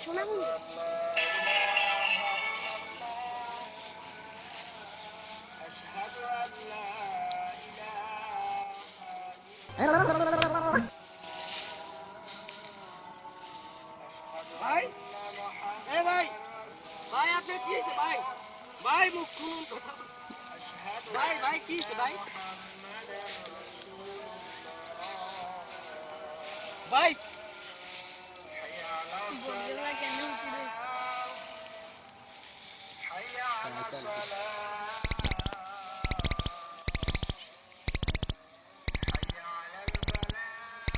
শোনা বন্ধু ভাই এ ভাই ভাই আপনি কি হইছে ভাই ভাই মুখ খুলুন কথা ভাই ভাই কি হইছে ভাই ভাই বললা কেন উঠে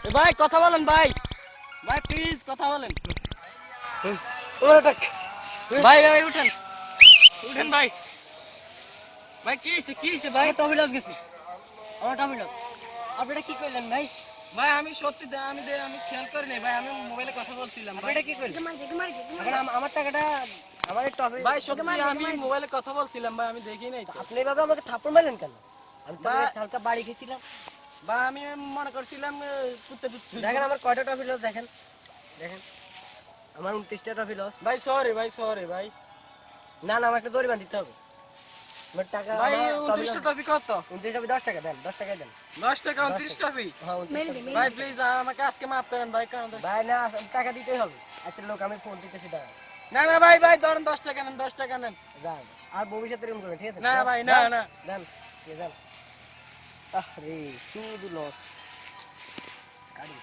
এ ভাই কথা বলেন ভাই ভাই প্লিজ কথা বলেন ভাই ভাই উঠেন উঠেন ভাই ভাই কি হইছে ভাই টমিলস গেছি আমার টমিলস আপনি কি কইলেন ভাই ভাই আমি সত্যি আমি খেয়াল করি নাই ভাই আমি মোবাইলে কথা বলছিলাম ভাই এটা কি করলি ঘুমাই দে এখন আমার টাকাটা আমার টমি ভাই সত্যি আমি মোবাইলে কথা বলছিলাম ভাই আমি দেখি নাই তো। আপনি এভাবে আমাকে থাপ্পড় মারলেন কেন আমি তো বা- হালকা বাড়ি খেয়েছিলাম ভাই আমি মনে করছিলাম কুত্তে টুত্তে দেখেন আমার কয়টা টফি লস দেখেন দেখেন আমার 29টা টফি লস ভাই সরি ভাই না না আমাকে দড়ি বাঁধিতে হবে আমার টাকা ভাই আমার 29 টপি কত 29 টফি 10 টাকা দেন 10 টাকা দেন 10 টাকা 29 টপি হ্যাঁ 29 মেরে দে টাকা। মেরে ভাই প্লিজ আমাকে আজকে মাফ করেন ভাই কারণ ভাই না টাকা দিতেই হবে আচ্ছা লোক আমি ফোন দিতেছি দাঁড়ান না না ভাই ভাই ধরেন 10 টাকা নেন 10 টাকা নেন যান আর ভবিষ্যতে এরকম করবেন ঠিক আছে না ভাই না না দেন ঠিক আছে দেন আরে শুধু লস কাটি